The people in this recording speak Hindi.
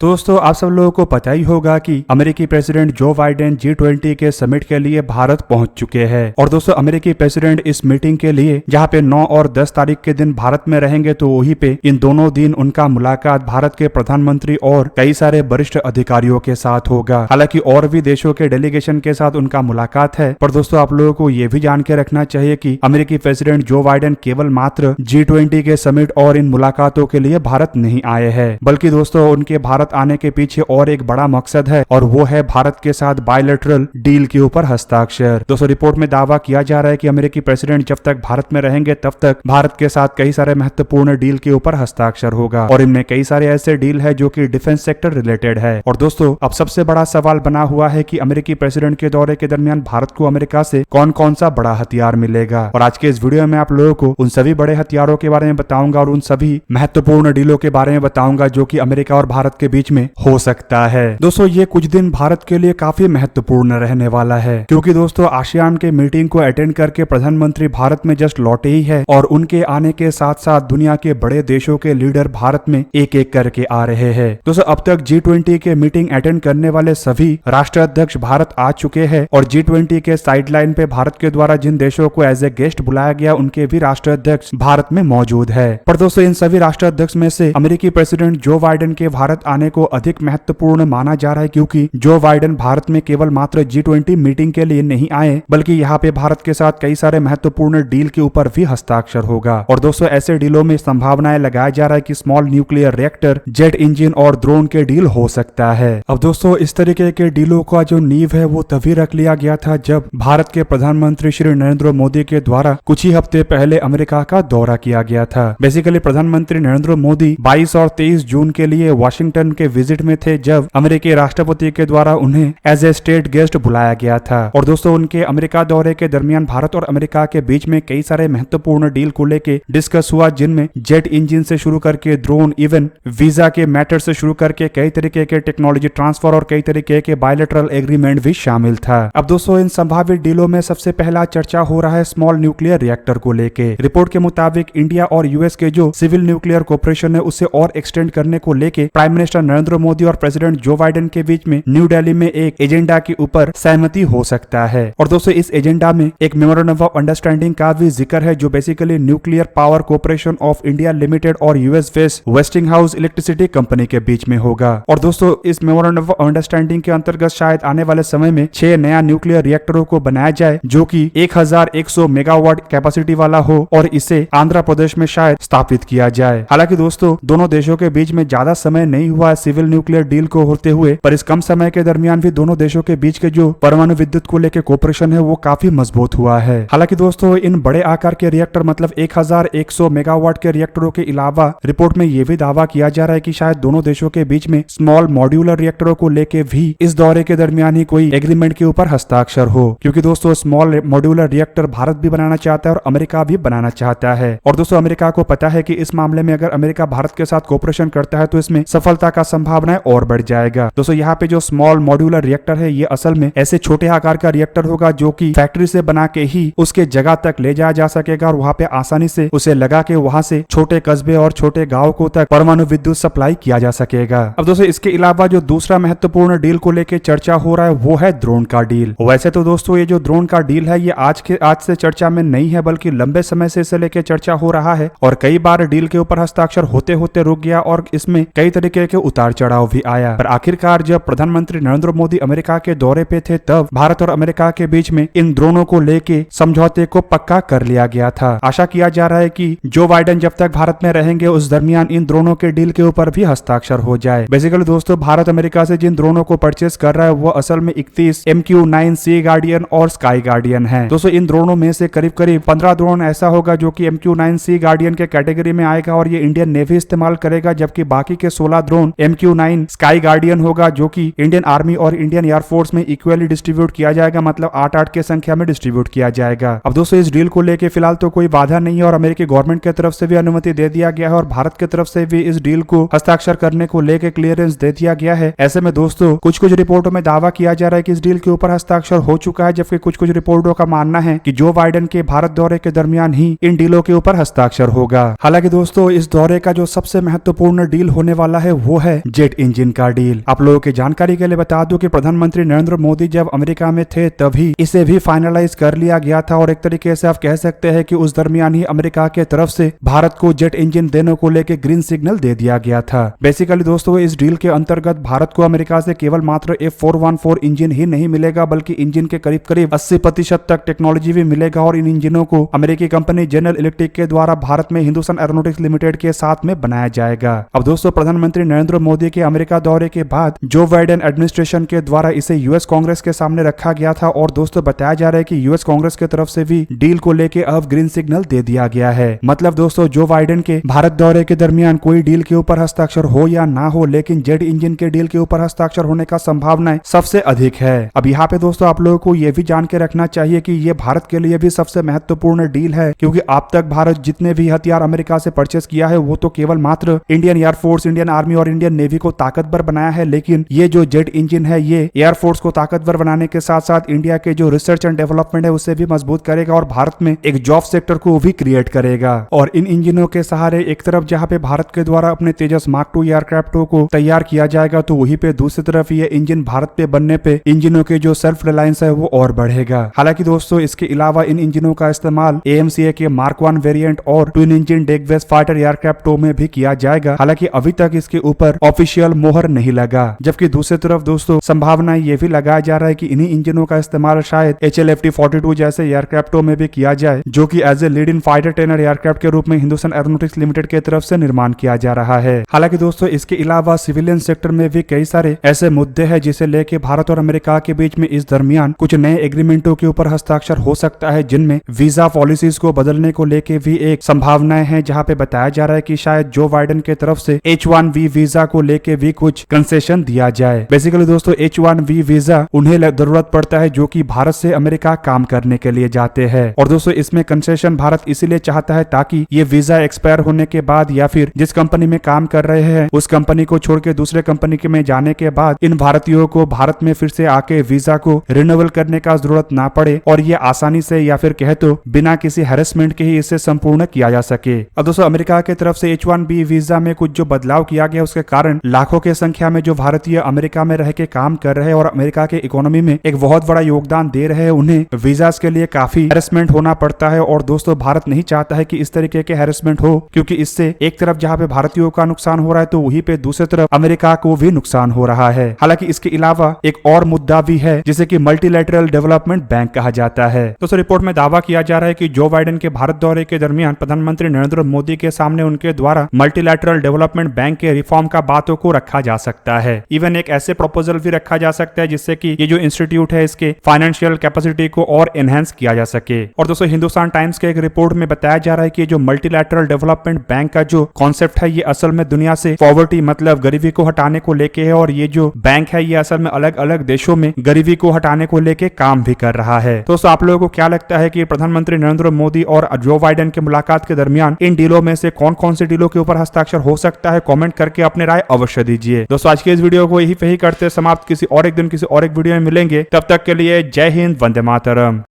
दोस्तों आप सब लोगों को पता ही होगा कि अमेरिकी प्रेसिडेंट जो बाइडेन G20 के समिट के लिए भारत पहुंच चुके हैं। और दोस्तों अमेरिकी प्रेसिडेंट इस मीटिंग के लिए जहां पे 9 और 10 तारीख के दिन भारत में रहेंगे, तो वहीं पे इन दोनों दिन उनका मुलाकात भारत के प्रधानमंत्री और कई सारे वरिष्ठ अधिकारियों के साथ होगा। हालांकि और भी देशों के डेलीगेशन के साथ उनका मुलाकात है, पर दोस्तों आप लोगों को ये भी जान के रखना चाहिए कि अमेरिकी प्रेसिडेंट जो बाइडेन केवल मात्र G20 के समिट और इन मुलाकातों के लिए भारत नहीं आए हैं, बल्कि दोस्तों उनके भारत आने के पीछे और एक बड़ा मकसद है, और वो है भारत के साथ बायलैटरल डील के ऊपर हस्ताक्षर। दोस्तों रिपोर्ट में दावा किया जा रहा है कि अमेरिकी प्रेसिडेंट जब तक भारत में रहेंगे तब तक भारत के साथ कई सारे महत्वपूर्ण डील के ऊपर हस्ताक्षर होगा, और इनमें कई सारे ऐसे डील है जो कि डिफेंस सेक्टर रिलेटेड है। और दोस्तों अब सबसे बड़ा सवाल बना हुआ है कि अमेरिकी प्रेसिडेंट के दौरे के दरमियान भारत को अमेरिका से कौन कौन सा बड़ा हथियार मिलेगा। और आज के इस वीडियो में आप लोगों को उन सभी बड़े हथियारों के बारे में बताऊंगा और उन सभी महत्वपूर्ण डीलों के बारे में बताऊंगा जो कि अमेरिका और भारत के बीच में हो सकता है। दोस्तों ये कुछ दिन भारत के लिए काफी महत्वपूर्ण रहने वाला है, क्योंकि दोस्तों आसियान के मीटिंग को अटेंड करके प्रधानमंत्री भारत में जस्ट लौटे ही है, और उनके आने के साथ साथ दुनिया के बड़े देशों के लीडर भारत में एक एक करके आ रहे हैं। दोस्तों अब तक G20 के मीटिंग अटेंड करने वाले सभी राष्ट्राध्यक्ष भारत आ चुके हैं, और G20 के साइडलाइन पे भारत के द्वारा जिन देशों को एज ए गेस्ट बुलाया गया उनके भी राष्ट्राध्यक्ष भारत में मौजूद है। पर दोस्तों इन सभी राष्ट्राध्यक्ष में से अमेरिकी प्रेसिडेंट जो बाइडेन के भारत आने को अधिक महत्वपूर्ण माना जा रहा है, क्योंकि जो बाइडेन भारत में केवल मात्र G20 मीटिंग के लिए नहीं आए, बल्कि यहाँ पे भारत के साथ कई सारे महत्वपूर्ण डील के ऊपर भी हस्ताक्षर होगा। और दोस्तों ऐसे डीलों में संभावनाएं लगाया जा रहा है कि small nuclear reactor, jet engine और ड्रोन के डील हो सकता है। अब दोस्तों इस तरीके के डीलों का जो नींव है वो तभी रख लिया गया था जब भारत के प्रधानमंत्री श्री नरेंद्र मोदी के द्वारा कुछ ही हफ्ते पहले अमेरिका का दौरा किया गया था। बेसिकली प्रधानमंत्री नरेंद्र मोदी 22 और 23 जून के लिए वाशिंगटन के विजिट में थे, जब अमेरिकी राष्ट्रपति के द्वारा उन्हें एज ए स्टेट गेस्ट बुलाया गया था। और दोस्तों उनके अमेरिका दौरे के दरमियान भारत और अमेरिका के बीच में कई सारे महत्वपूर्ण डील को लेके डिस्कस हुआ, जिनमें जेट इंजन से शुरू करके ड्रोन, इवन वीजा के मैटर से शुरू करके कई तरीके के टेक्नोलॉजी ट्रांसफर और कई तरीके के बायलैटरल एग्रीमेंट भी शामिल था। अब दोस्तों इन संभावित डीलों में सबसे पहला चर्चा हो रहा है स्मॉल न्यूक्लियर रिएक्टर को लेके। रिपोर्ट के मुताबिक इंडिया और यूएस के जो सिविल न्यूक्लियर कॉर्पोरेशन है उसे और एक्सटेंड करने को लेके प्राइम मिनिस्टर नरेंद्र मोदी और प्रेसिडेंट जो बाइडेन के बीच में न्यू दिल्ली में एक एजेंडा के ऊपर सहमति हो सकता है। और दोस्तों इस एजेंडा में एक मेमोरेंडम ऑफ अंडरस्टैंडिंग का भी जिक्र है, जो basically nuclear power corporation of India limited और US based Westinghouse electricity company के बीच में होगा। और दोस्तों इस मेमोरेंडम ऑफ अंडरस्टैंडिंग के अंतर्गत शायद आने वाले समय में 6 नया न्यूक्लियर रिएक्टरों को बनाया जाए, जो कि 1100 मेगावाट कैपेसिटी वाला हो, और इसे आंध्र प्रदेश में शायद स्थापित किया जाए। हालांकि दोस्तों दोनों देशों के बीच में ज्यादा समय नहीं हुआ है सिविल न्यूक्लियर डील को होते हुए, पर इस कम समय के दरमियान भी दोनों देशों के बीच के जो परमाणु विद्युत को लेकर कोऑपरेशन है वो काफी मजबूत हुआ है। हालांकि दोस्तों इन बड़े आकार के रिएक्टर मतलब 1100 मेगावाट के रिएक्टरों के अलावा रिपोर्ट में यह भी दावा किया जा रहा है कि शायद दोनों देशों के बीच में स्मॉल मॉड्यूलर रिएक्टरों को लेकर भी इस दौरे के दरमियान ही कोई एग्रीमेंट के ऊपर हस्ताक्षर हो, क्योंकि दोस्तों स्मॉल मॉड्यूलर रिएक्टर भारत भी बनाना चाहता है और अमेरिका भी बनाना चाहता है। और दोस्तों अमेरिका को पता है कि इस मामले में अगर अमेरिका भारत के साथ कोऑपरेशन करता है तो इसमें सफलता का संभावना और बढ़ जाएगा। दोस्तों यहाँ पे जो स्मॉल मॉड्यूलर रिएक्टर है ये असल में ऐसे छोटे आकार का रिएक्टर होगा जो कि फैक्ट्री से बना के ही उसके जगह तक ले जाया जा सकेगा, और वहाँ पे आसानी से उसे लगा के वहाँ से छोटे कस्बे और छोटे गाँव को तक परमाणु विद्युत सप्लाई किया जा सकेगा। अब दोस्तों इसके अलावा जो दूसरा महत्वपूर्ण डील को लेकर चर्चा हो रहा है वो है ड्रोन का डील। वैसे तो दोस्तों ये जो ड्रोन का डील है ये आज से चर्चा में नहीं है, बल्कि लंबे समय से इसे लेकर चर्चा हो रहा है, और कई बार डील के ऊपर हस्ताक्षर होते होते रुक गया और इसमें कई तरीके के उतार चढ़ाव भी आया। पर आखिरकार जब प्रधानमंत्री नरेंद्र मोदी अमेरिका के दौरे पे थे तब भारत और अमेरिका के बीच में इन ड्रोनों को लेके समझौते को पक्का कर लिया गया था। आशा किया जा रहा है कि जो बाइडेन जब तक भारत में रहेंगे उस दरमियान इन ड्रोनों के डील के ऊपर भी हस्ताक्षर हो जाए। बेसिकली दोस्तों भारत अमेरिका से जिन ड्रोनों को परचेस कर रहा है वो असल में 31 MQ-9 सी गार्डियन और स्काई गार्डियन है। दोस्तों इन ड्रोनों में से करीब 15 ड्रोन ऐसा होगा जो कि MQ-9 सी गार्डियन के कैटेगरी में आएगा और ये इंडियन नेवी इस्तेमाल करेगा, जबकि बाकी के 16 ड्रोन MQ-9 स्काई गार्डियन होगा जो कि इंडियन आर्मी और इंडियन एयरफोर्स में इक्वली डिस्ट्रीब्यूट किया जाएगा, मतलब 8-8 के संख्या में डिस्ट्रीब्यूट किया जाएगा। अब दोस्तों इस डील को लेके फिलहाल तो कोई बाधा नहीं है और अमेरिकी गवर्नमेंट की तरफ से भी अनुमति दे दिया गया है और भारत की तरफ से भी इस डील को हस्ताक्षर करने को लेकर क्लियरेंस दे दिया गया है। ऐसे में दोस्तों कुछ रिपोर्टों में दावा किया जा रहा है कि इस डील के ऊपर हस्ताक्षर हो चुका है, जबकि कुछ रिपोर्टों का मानना है कि जो बाइडेन के भारत दौरे के दरमियान ही इन डीलों के ऊपर हस्ताक्षर होगा। हालांकि दोस्तों इस दौरे का जो सबसे महत्वपूर्ण डील होने वाला है वो है जेट इंजन का डील। आप लोगों की जानकारी के लिए बता दूं कि प्रधानमंत्री नरेंद्र मोदी जब अमेरिका में थे तभी इसे भी फाइनलाइज कर लिया गया था और एक तरीके से आप कह सकते हैं कि उस दरमियान ही अमेरिका के तरफ से भारत को जेट इंजन देने को लेकर ग्रीन सिग्नल दे दिया गया था। बेसिकली दोस्तों इस डील के अंतर्गत भारत को अमेरिका से केवल मात्र F414 इंजन ही नहीं मिलेगा बल्कि इंजन के करीब करीब 80% तक टेक्नोलॉजी भी मिलेगा और इन इंजनों को अमेरिकी कंपनी जनरल इलेक्ट्रिक के द्वारा भारत में हिंदुस्तान एरोनॉटिक्स लिमिटेड के साथ में बनाया जाएगा। अब दोस्तों प्रधानमंत्री नरेंद्र मोदी के अमेरिका दौरे के बाद जो बाइडेन एडमिनिस्ट्रेशन के द्वारा इसे यूएस कांग्रेस के सामने रखा गया था और दोस्तों बताया जा रहा है कि यूएस कांग्रेस की तरफ से भी डील को लेके अब ग्रीन सिग्नल दे दिया गया है। मतलब दोस्तों जो बाइडेन के भारत दौरे के दरमियान कोई डील के ऊपर हस्ताक्षर हो या ना हो लेकिन जेट इंजन के डील के ऊपर हस्ताक्षर होने का संभावना सबसे अधिक है। अब यहाँ पे दोस्तों आप लोगों को यह भी जान के रखना चाहिए कि ये भारत के लिए भी सबसे महत्वपूर्ण डील है क्योंकि अब तक भारत जितने भी हथियार अमेरिका से परचेस किया है वो तो केवल मात्र इंडियन एयरफोर्स, इंडियन आर्मी और इंडियन नेवी को ताकतवर बनाया है, लेकिन ये जो जेट इंजन है ये एयरफोर्स को ताकतवर बनाने के साथ साथ इंडिया के जो रिसर्च एंड डेवलपमेंट है उसे भी मजबूत करेगा और भारत में एक जॉब सेक्टर को भी क्रिएट करेगा। और इन इंजनों के सहारे एक तरफ जहां पे भारत के द्वारा अपने तेजस मार्क 2 एयरक्राफ्ट को तैयार किया जाएगा तो वहीं पे दूसरी तरफ ये इंजन भारत पे बनने पे इंजनों के जो सेल्फ रिलायंस है वो और बढ़ेगा। हालांकि दोस्तों इसके अलावा इन इंजनों का इस्तेमाल AMCA के मार्क 1 वेरिएंट और twin engine deck based fighter एयरक्राफ्टों में भी किया जाएगा। हालांकि अभी तक इसके ऊपर ऑफिशियल मोहर नहीं लगा। जबकि दूसरी तरफ दोस्तों संभावना ये भी लगाया जा रहा है कि इन्हीं इंजनों का इस्तेमाल शायद HLFT-42 जैसे एयरक्राफ्टों में भी किया जाए जो कि as a lead in fighter trainer aircraft के रूप में हिंदुस्तान एरोनॉटिक्स लिमिटेड की तरफ से निर्माण किया जा रहा है। हालांकि दोस्तों इसके अलावा सिविलियन सेक्टर में भी कई सारे ऐसे मुद्दे हैं जिसे लेके भारत और अमेरिका के बीच में इस दरमियान कुछ नए एग्रीमेंटों के ऊपर हस्ताक्षर हो सकता है जिनमें वीजा पॉलिसीज को बदलने को लेके भी एक संभावनाएं हैं जहां पे बताया जा रहा है कि शायद जो बाइडेन के तरफ से H1B वीजा को लेके भी कुछ कंसेशन दिया जाए। बेसिकली दोस्तों H1B वीजा उन्हें जरूरत पड़ता है जो कि भारत से अमेरिका काम करने के लिए जाते हैं और दोस्तों इसमें कंसेशन भारत इसीलिए चाहता है ताकि ये वीजा एक्सपायर होने के बाद या फिर जिस कंपनी में काम कर रहे हैं उस कंपनी को छोड़ के दूसरे कंपनी में जाने के बाद इन भारतीयों को भारत में फिर से आके वीजा को रिन्यूअल करने का जरूरत ना पड़े और ये आसानी से या फिर कहे तो बिना किसी हैरेसमेंट के ही इसे संपूर्ण किया जा सके। अब दोस्तों अमेरिका की तरफ से H1B वीजा में कुछ जो बदलाव किया गया उसके कारण लाखों की संख्या में जो भारतीय अमेरिका में रह के काम कर रहे हैं और अमेरिका के इकोनॉमी में एक बहुत बड़ा योगदान दे रहे हैं उन्हें वीजास के लिए काफी हैरेसमेंट होना पड़ता है और दोस्तों भारत नहीं चाहता है कि इस तरीके के हैरेसमेंट हो क्योंकि इससे एक तरफ जहां पे भारतीयों का नुकसान हो रहा है तो वहीं पे दूसरी तरफ अमेरिका को भी नुकसान हो रहा है। हालांकि इसके अलावा एक और मुद्दा भी है जिसे कि मल्टीलैटरल डेवलपमेंट बैंक कहा जाता है। दोस्तों रिपोर्ट में दावा किया जा रहा है कि जो बाइडेन के भारत दौरे के दरमियान प्रधानमंत्री नरेंद्र मोदी के सामने उनके द्वारा मल्टीलैटरल डेवलपमेंट बैंक के रिफॉर्म का बातों को रखा जा सकता है। इवन एक ऐसे प्रपोजल भी रखा जा सकता है जिससे कि ये जो इंस्टीट्यूट है इसके फाइनेंशियल कैपेसिटी को और एनहेंस किया जा सके। और दोस्तों हिंदुस्तान टाइम्स के एक रिपोर्ट में बताया जा रहा है कि जो मल्टीलैटरल डेवलपमेंट बैंक का जो कॉन्सेप्ट है ये असल में दुनिया से पॉवर्टी मतलब गरीबी को हटाने को लेके है और ये जो बैंक है ये असल में अलग अलग देशों में गरीबी को हटाने को लेके काम भी कर रहा है। दोस्तों आप लोगों को क्या लगता है कि प्रधानमंत्री नरेंद्र मोदी और जो बाइडेन की मुलाकात के दरमियान इन डीलों में से कौन कौन सी डीलों के ऊपर हस्ताक्षर हो सकता है? कमेंट करके अपने राय अवश्य दीजिए। दोस्तों आज के इस वीडियो को यही पे ही करते समाप्त। किसी और एक दिन किसी और एक वीडियो में मिलेंगे, तब तक के लिए जय हिंद, वंदे मातरम।